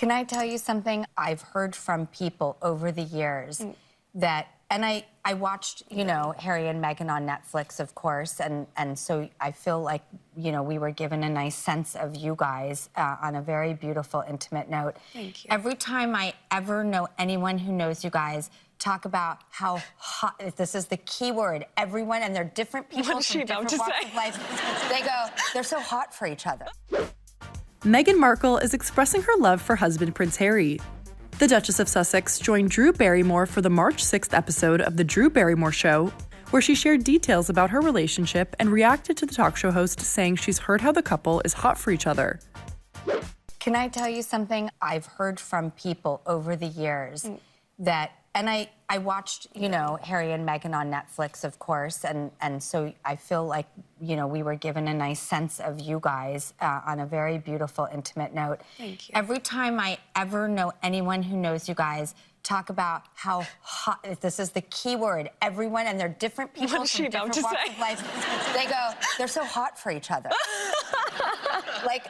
Can I tell you something? I've heard from people over the years that, and I watched, you know, Harry and Meghan on Netflix, of course, and so I feel like, you know, we were given a nice sense of you guys on a very beautiful, intimate note. Thank you. Every time I ever know anyone who knows you guys talk about how hot, this is the key word, everyone, and they're different people from different walks of life, they go, they're so hot for each other. Meghan Markle is expressing her love for husband Prince Harry. The Duchess of Sussex joined Drew Barrymore for the March 6th episode of The Drew Barrymore Show, where she shared details about her relationship and reacted to the talk show host saying she's heard how the couple is hot for each other. Can I tell you something? I've heard from people over the years that, and I watched, you know, Harry and Meghan on Netflix, of course, and so I feel like, you know, we were given a nice sense of you guys on a very beautiful, intimate note. Thank you. Every time I ever know anyone who knows you guys talk about how hot, this is the key word, everyone, and they're different people from different walks of life, they go, they're so hot for each other. Like,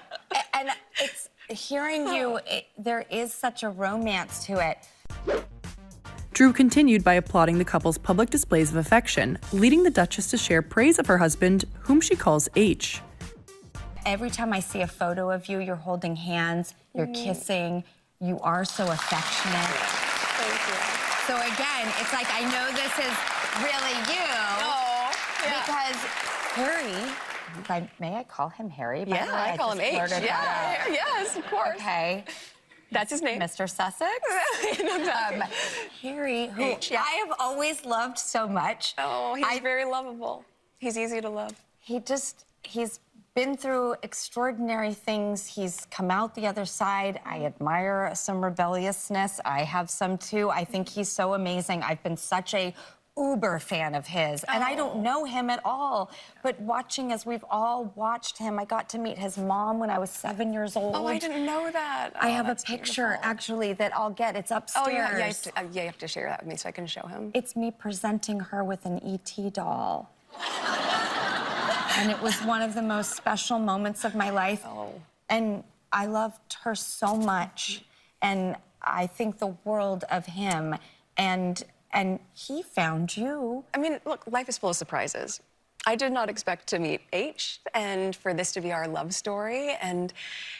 and it's, hearing you, there is such a romance to it. Drew continued by applauding the couple's public displays of affection, leading the Duchess to share praise of her husband, whom she calls H. Every time I see a photo of you, you're holding hands, you're kissing, you are so affectionate. Thank you. So again, it's like, I know this is really you. Oh, yeah. Because Harry, may I call him Harry? Yeah, I call him H. Yeah, yes, of course. Okay. That's his name. Mr. Sussex? Harry, who I have always loved so much. Oh, he's very lovable. He's easy to love. He's been through extraordinary things. He's come out the other side. I admire some rebelliousness. I have some too. I think he's so amazing. I've been such a uber fan of his, and I don't know him at all, but watching, as we've all watched him, I got to meet his mom when I was 7 years old. Oh, I didn't know that. I have a picture, beautiful. Actually, that I'll get. It's upstairs. Oh, yeah, you have to share that with me so I can show him. It's me presenting her with an E.T. doll. And it was one of the most special moments of my life. Oh. And I loved her so much, and I think the world of him, and he found you. I mean, look, life is full of surprises. I did not expect to meet H and for this to be our love story. And,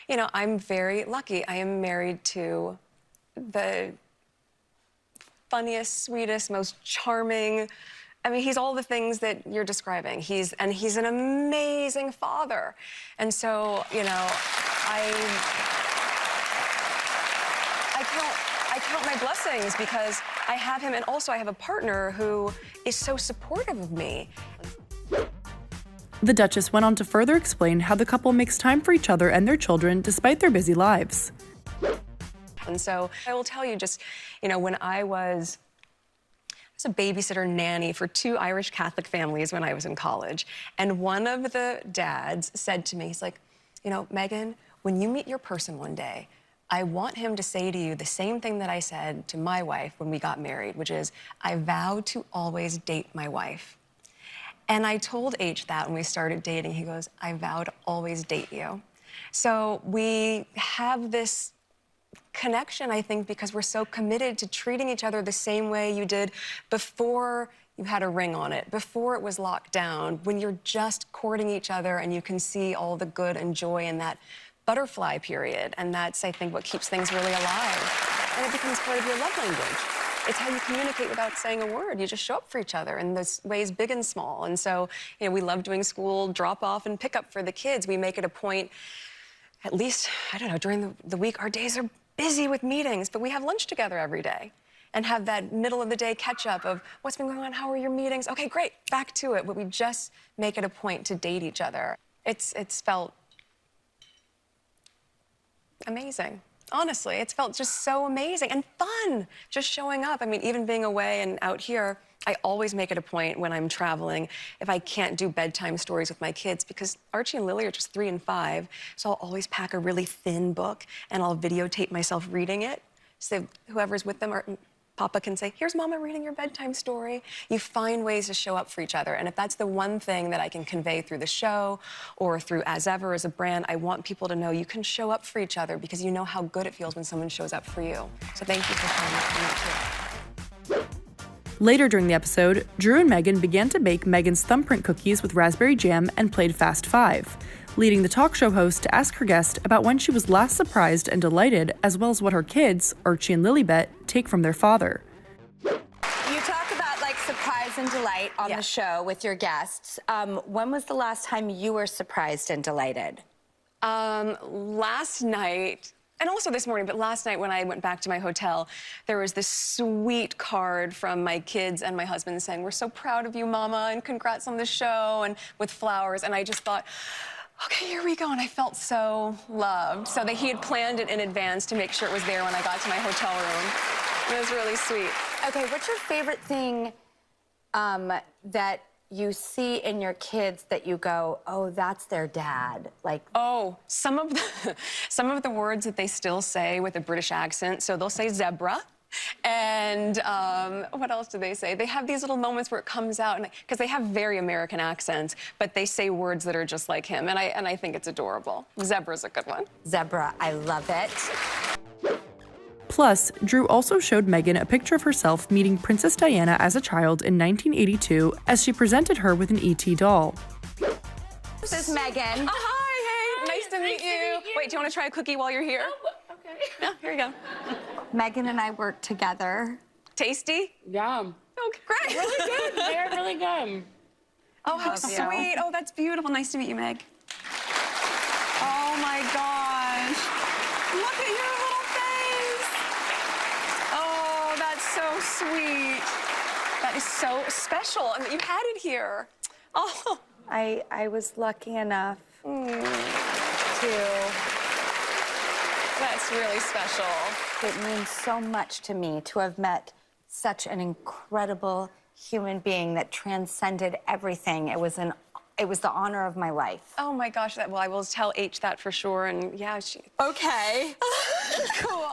you know, I'm very lucky. I am married to the funniest, sweetest, most charming. I mean, he's all the things that you're describing. He's an amazing father. And so, you know, I count my blessings because I have him, and also I have a partner who is so supportive of me. The Duchess went on to further explain how the couple makes time for each other and their children despite their busy lives. And so I will tell you just, you know, when I was a babysitter nanny for 2 Irish Catholic families when I was in college, and one of the dads said to me, he's like, you know, Meghan, when you meet your person one day, I want him to say to you the same thing that I said to my wife when we got married, which is, I vow to always date my wife. And I told H that when we started dating. He goes, I vow to always date you. So we have this connection, I think, because we're so committed to treating each other the same way you did before you had a ring on it, before it was locked down, when you're just courting each other and you can see all the good and joy in that butterfly period. And that's, I think, what keeps things really alive. And it becomes part of your love language. It's how you communicate without saying a word. You just show up for each other in those ways, big and small. And so, you know, we love doing school drop-off and pick-up for the kids. We make it a point, at least, I don't know, during the week, our days are busy with meetings, but we have lunch together every day and have that middle of the day catch-up of what's been going on, how are your meetings? Okay, great, back to it. But we just make it a point to date each other. It's felt amazing. Honestly, it's felt just so amazing and fun, just showing up. I mean, even being away and out here, I always make it a point when I'm traveling, if I can't do bedtime stories with my kids, because Archie and Lily are just 3 and 5, so I'll always pack a really thin book and I'll videotape myself reading it, so whoever's with them Papa can say, here's Mama reading your bedtime story. You find ways to show up for each other. And if that's the one thing that I can convey through the show or through As Ever as a brand, I want people to know you can show up for each other because you know how good it feels when someone shows up for you. So thank you for showing up for me too. Later during the episode, Drew and Meghan began to bake Meghan's thumbprint cookies with raspberry jam and played Fast Five, leading the talk show host to ask her guest about when she was last surprised and delighted, as well as what her kids, Archie and Lilibet, take from their father. You talk about like surprise and delight on the show with your guests. When was the last time you were surprised and delighted? Last night, and also this morning, but last night when I went back to my hotel, there was this sweet card from my kids and my husband saying, we're so proud of you, Mama, and congrats on the show, and with flowers. And I just thought, okay, here we go. And I felt so loved. So that he had planned it in advance to make sure it was there when I got to my hotel room. It was really sweet. Okay, what's your favorite thing that you see in your kids that you go, oh, that's their dad? Like, oh, some of the words that they still say with a British accent. So they'll say zebra. And what else do they say? They have these little moments where it comes out, because they have very American accents, but they say words that are just like him, and I think it's adorable. Zebra's a good one. Zebra, I love it. Plus, Drew also showed Meghan a picture of herself meeting Princess Diana as a child in 1982 as she presented her with an E.T. doll. This is Meghan. Oh, hi, hey, nice to meet you. Wait, do you want to try a cookie while you're here? Oh, okay. Yeah, here you go. Meghan and I work together. Tasty? Yum. Oh, great. Really good. They're really good. Oh, how sweet. Oh, that's beautiful. Nice to meet you, Meg. Oh, my gosh. Look at your little face. Oh, that's so sweet. That is so special. I mean, you had it here. Oh. I was lucky enough to... That's really special. It means so much to me to have met such an incredible human being that transcended everything. It was the honor of my life. Oh my gosh, well, I will tell H that for sure, and yeah, she... Okay. Cool.